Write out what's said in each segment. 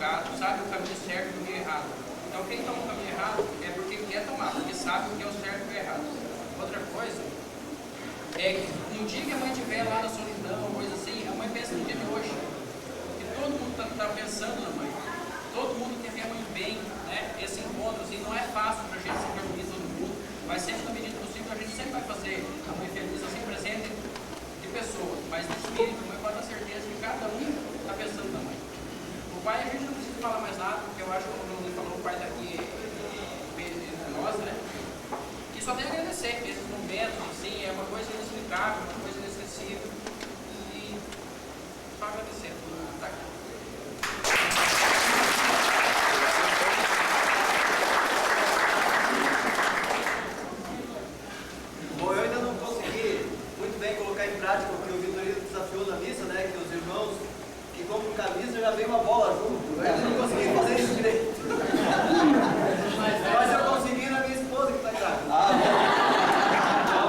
errado, sabe o caminho certo e o caminho errado. Então quem toma o caminho errado é porque quer tomar, porque sabe o que é o certo e o errado. Outra coisa é que um dia que a mãe estiver lá na solidão, uma coisa assim, a mãe pensa no dia de hoje. E todo mundo está pensando na mãe. Todo mundo quer ver a mãe bem, né? Esse encontro assim, não é fácil para a gente se reunir todo mundo, mas sempre na medida do possível a gente sempre vai fazer a mãe feliz assim presente de pessoas, mas de espírito, a mãe pode ter certeza que cada um está pensando na mãe. O pai a gente não precisa falar mais nada, porque eu acho que como ele falou, o pai daqui é nós, né? E só tem a agradecer esses momentos, assim, é uma coisa inexplicável, uma coisa inesquecível. E só agradecer por estar aqui. Bom, eu ainda não consegui muito bem colocar em prática o que o Vitorino desafiou na missa, né? Que os irmãos que compram camisa já vem uma bola junto. Eu ainda não consegui fazer isso direito. Mas eu consegui na minha esposa que está grávida. Então,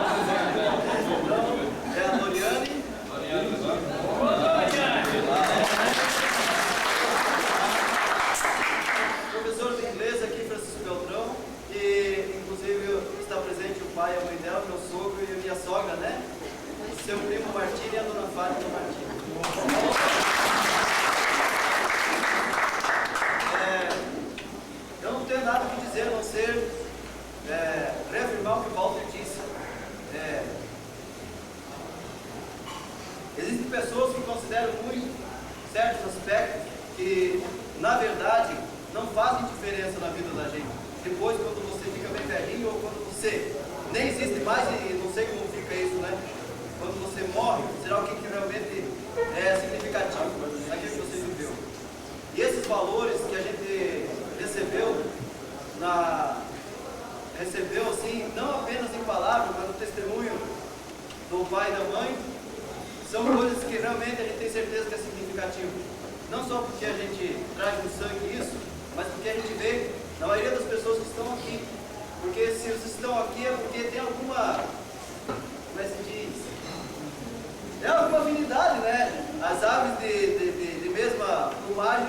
é a Doriane. Professor de inglês aqui, Francisco Beltrão. E inclusive está presente o pai e a mãe dela, meu sogro e a minha sogra, né? Seu primo Martini e a dona Fátima Martini. Eu não tenho nada a dizer a não ser reafirmar o que o Walter disse. Existem pessoas que consideram muito certos aspectos que, na verdade, não fazem diferença na vida da gente. Depois, quando você fica bem velhinho ou quando você nem existe mais, e não sei como fica isso, né? Quando você morre, será o que realmente é significativo naquilo que você viveu. E esses valores que a gente recebeu assim, não apenas em palavras, mas no testemunho do pai e da mãe, são coisas que realmente a gente tem certeza que é significativo. Não só porque a gente traz no sangue isso, mas porque a gente vê na maioria das pessoas que estão aqui. Porque se vocês estão aqui é porque tem alguma, como é que se diz? É alguma afinidade, né? As aves de mesma plumagem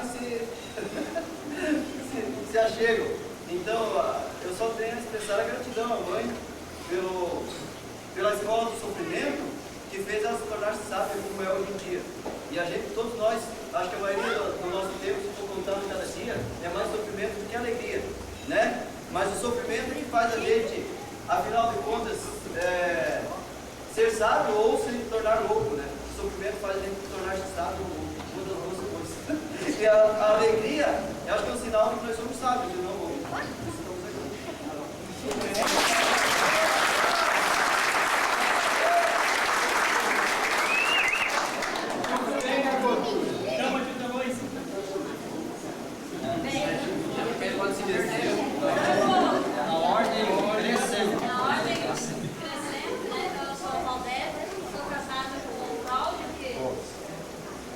se achegam. Então, eu só tenho a expressar a gratidão à mãe pela escola do sofrimento que fez ela se tornar sábia como é hoje em dia. E a gente, todos nós, acho que a maioria do nosso tempo, se for contando cada dia, é mais sofrimento do que alegria, né? Mas o sofrimento que faz a gente, afinal de contas, ser sábio ou se tornar louco, né? O sofrimento faz a gente tornar-se sábio ou louco, uma das duas coisas. E a alegria, eu acho que é um sinal de que nós somos sábios e não loucos. Estamos aqui.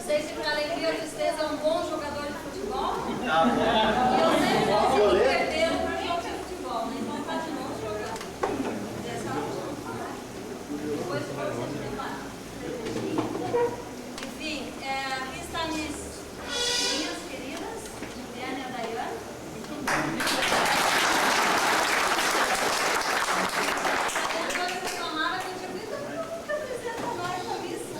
Vocês ficam na alegria ou tristeza, é um bom jogador de futebol? E Ah, eu sempre vou perder para jogo de futebol, né? Então tá de novo jogando. Depois eu vou sempre preparar. Enfim, aqui está minhas queridas, Juliana e a Daiane. Depois eu reclamava que eu tinha visto, nunca apresenta mais na missa.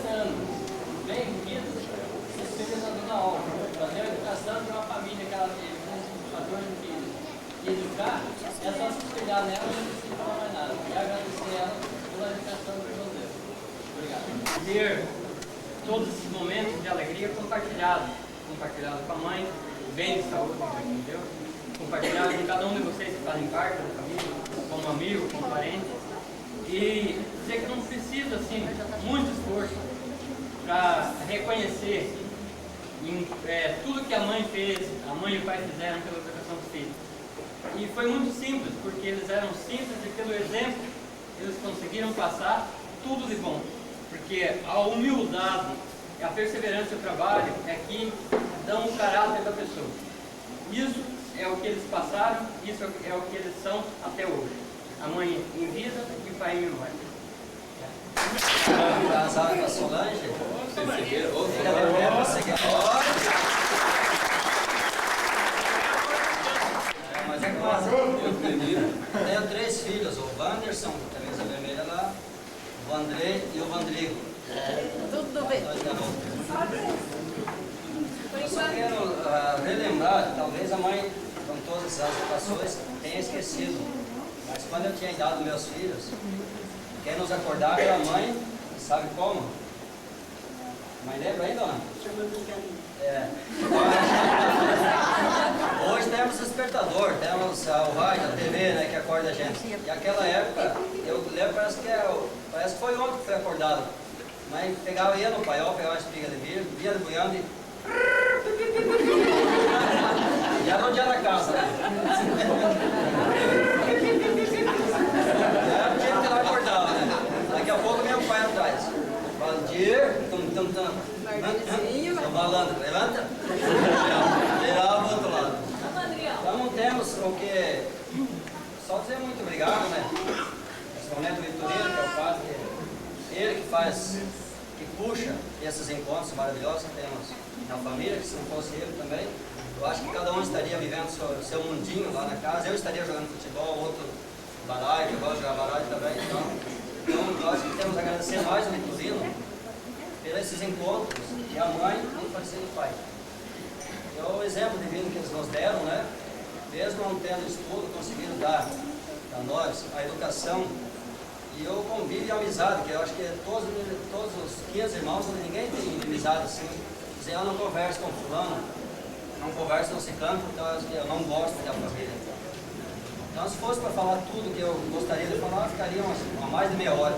anos, bem vividos, esses filhos andam na obra, fazer a educação de uma família que ela teve com 14 filhos. E educar é só se espelhar nela e não precisa falar mais nada. E agradecer ela pela educação do irmão dele. Obrigado. Ter todos esses momentos de alegria compartilhados com a mãe, o bem de saúde que me deu, compartilhado com cada um de vocês que fazem parte da família, como amigo, como parente. E dizer que não precisa, assim, muito esforço para reconhecer tudo que a mãe fez, a mãe e o pai fizeram pela educação dos filhos. E foi muito simples, porque eles eram simples e pelo exemplo eles conseguiram passar tudo de bom. Porque a humildade, a perseverança e o trabalho é que dão o caráter da pessoa. Isso é o que eles passaram, isso é o que eles são até hoje. A mãe em vida e o pai em memória. Casado com a Solange. Mas é claro, eu tenho 3 filhos, o Wanderson, camisa vermelha lá, o André e o Vandrigo. Tudo bem. Eu só quero relembrar que talvez a mãe, com todas essas situações, tenha esquecido. Mas quando eu tinha dado meus filhos, quem nos acordava era a mãe, sabe como? A mãe lembra ainda ou não? Hoje temos despertador, temos o rádio, a TV, né, que acorda a gente. E naquela época, eu lembro, parece que foi ontem que foi acordado. A mãe ia no paiol, pegava uma espiga de milho, via debuiando e... Já não tinha na casa, né? Já tinha que lá acordava, né? Daqui a pouco meu pai atrás. Valdir, o malandro, levanta. Virava pro outro lado. Então não temos o que... Só dizer muito obrigado, né? Esse momento Vitorino, que é o padre, ele que faz, que puxa esses encontros maravilhosos que temos na família, que se não fosse ele também, eu acho que cada um estaria vivendo o seu mundinho lá na casa. Eu estaria jogando futebol, outro baralho, eu gosto de jogar baralho também. Então nós que temos a agradecer mais ao Vitorino por esses encontros que a mãe não fazia do pai. É o exemplo divino que eles nos deram, né? Mesmo não tendo estudo, conseguiram dar a nós a educação e o convívio e a amizade, que eu acho que todos os 15 irmãos, ninguém tem inimizade assim. Dizer, eu não converso com fulano, não converso no ciclano, porque eu não gosto da família. Então, se fosse para falar tudo que eu gostaria de falar, ficaria mais de meia hora.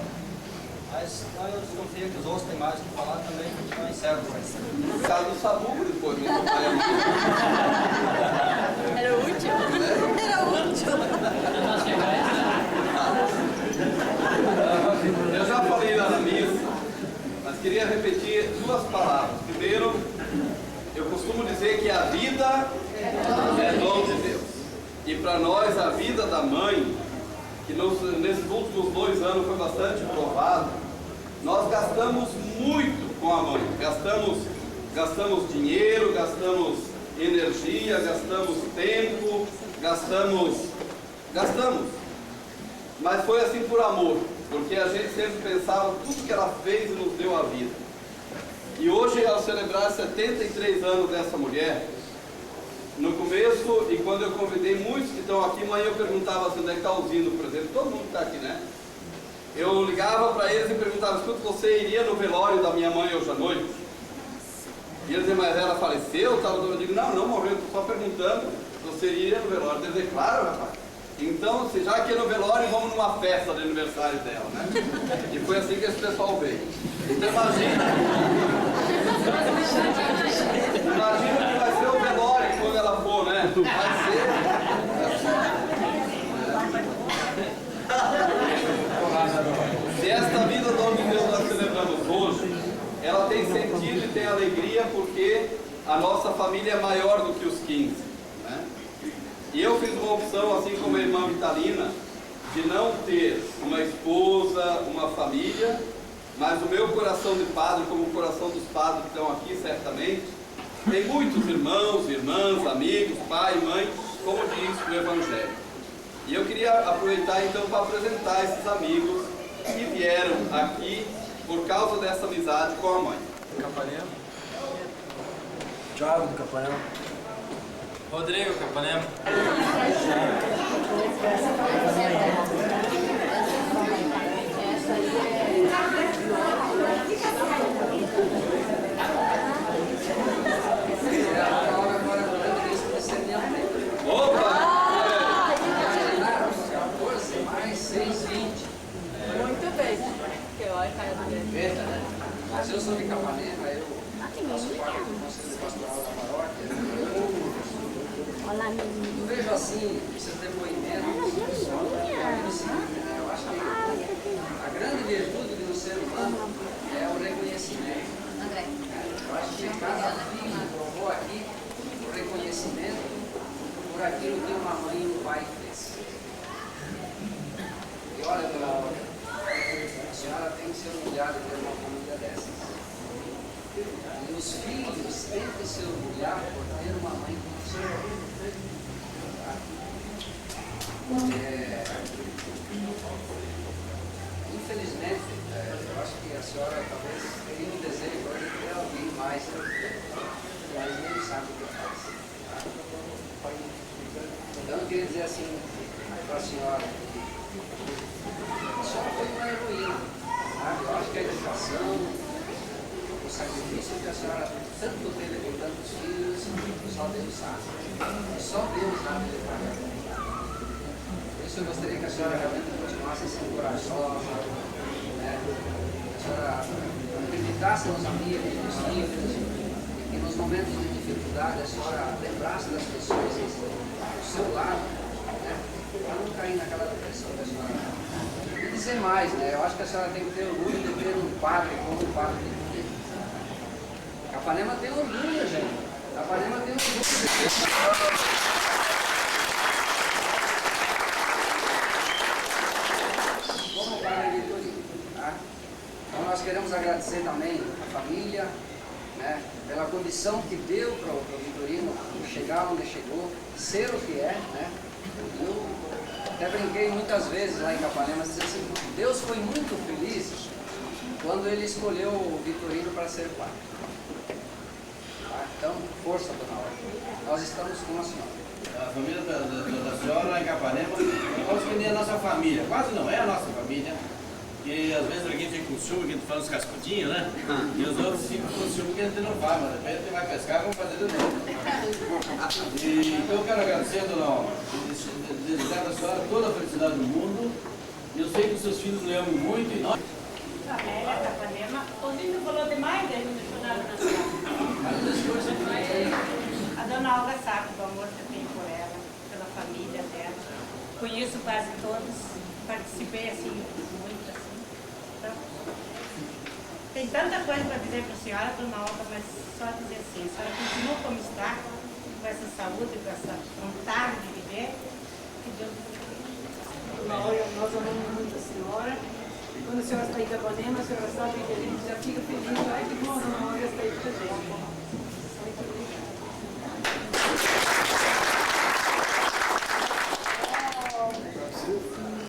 Mas então, eu desconfio que os outros têm mais o que falar também, então eu encerro por isso. No caso do Sabugo, depois, né? Meu pai Era útil. Era útil. Eu já falei lá na missa, mas queria repetir 2 palavras. Primeiro, eu costumo dizer que a vida é dom de Deus. E para nós, a vida da mãe, que nesses últimos 2 anos foi bastante provado, nós gastamos muito com a mãe. Gastamos dinheiro, gastamos energia, gastamos tempo, gastamos. Mas foi assim por amor, porque a gente sempre pensava tudo que ela fez e nos deu a vida. E hoje, ao celebrar 73 anos dessa mulher, no começo, e quando eu convidei muitos que estão aqui, mãe, eu perguntava assim, onde é que está o Zino, por exemplo, todo mundo está aqui, né? Eu ligava para eles e perguntava, escuta, você iria no velório da minha mãe hoje à noite? E eles diziam, mas ela faleceu? Eu digo, não morreu, estou só perguntando, você iria no velório? Eles diziam, claro, rapaz. Então, já que é no velório, vamos numa festa de aniversário dela, né? E foi assim que esse pessoal veio. Então imagina que vai ser o velório quando ela for, né? Vai ser. Se esta vida do homem de Deus nós celebramos hoje, ela tem sentido e tem alegria porque a nossa família é maior do que os 15, né? E eu fiz uma opção, assim como a irmã Vitalina, de não ter uma esposa, uma família, mas o meu coração de padre, como o coração dos padres que estão aqui, certamente, tem muitos irmãos, irmãs, amigos, pai, mãe, como diz o Evangelho. E eu queria aproveitar então para apresentar esses amigos que vieram aqui por causa dessa amizade com a mãe. Capanema. Thiago do Capanema. Rodrigo Capanema. Opa! 14 mais 6, 20. Muito bem. Que olha, cara do Mas eu sou de Capanema, eu faço parte do Conselho Pastoral da Paróquia. Eu vejo assim, esses depoimentos, eu acho que a grande virtude do ser humano é o reconhecimento. Eu acho que cada filho provou aqui o reconhecimento por aquilo que uma mãe e um pai fez. E olha, dona Laura, a senhora tem que se orgulhar de ter uma família dessas. E os filhos têm que se orgulhar por ter uma mãe como a senhora. Infelizmente, eu acho que a senhora talvez teria um desejo de ter alguém mais, mas nem sabe o que faz. Tá? Então eu queria dizer assim para a senhora foi uma heroína. Sabe? Eu acho que a educação, o sacrifício que a senhora tanto teve com tantos filhos, só Deus sabe. Só Deus sabe de pagar. Por isso eu gostaria que a senhora realmente continuasse sendo corajosa, né? Que a senhora acreditasse nos amigos, nos filhos, e que nos momentos de dificuldade a senhora lembrasse das pessoas do seu lado, né? Para não cair naquela depressão que a senhora. E dizer mais, né? Eu acho que a senhora tem que ter orgulho de ter um padre como o padre de Rodrigo. Capanema tem orgulho, gente. Capanema tem orgulho. Como o padre Vitorino, tá? Então nós queremos agradecer também a família, né? Pela condição que deu para o Vitorino chegar onde chegou, ser o que é, né? Eu até brinquei muitas vezes lá em Capanema, dizendo assim, Deus foi muito feliz quando Ele escolheu o Vitorino para ser pai. Tá? Então, força, dona Laura. Nós estamos com a senhora. A família da senhora lá em Capanema, vamos que nem a nossa família, quase não é a nossa família. Porque às vezes alguém fica com ciúme, que a gente fala uns cascudinhos, né? E os outros ficam com ciúme que a gente não vai, mas de repente vai pescar, vamos fazer de novo. Então eu quero agradecer, dona Alma, desejar a senhora toda a felicidade do mundo. Eu sei que os seus filhos lhe amam muito e nós. Amélia, Capanema. O Nino falou demais, ele não deixou nada na sala. A dona Olga sabe do amor que eu tenho por ela, pela família dela. Conheço quase todos, participei assim, muito assim. Então, tem tanta coisa para dizer para a senhora, dona Olga, mas só dizer assim, a senhora continua como está, com essa saúde, com essa vontade de viver, que Deus Dona Olga, nós amamos muito a senhora. Quando a senhora está em Capanema, a senhora sabe que a gente já fica feliz. Ai, que bom, a Dona Olga está aí presente.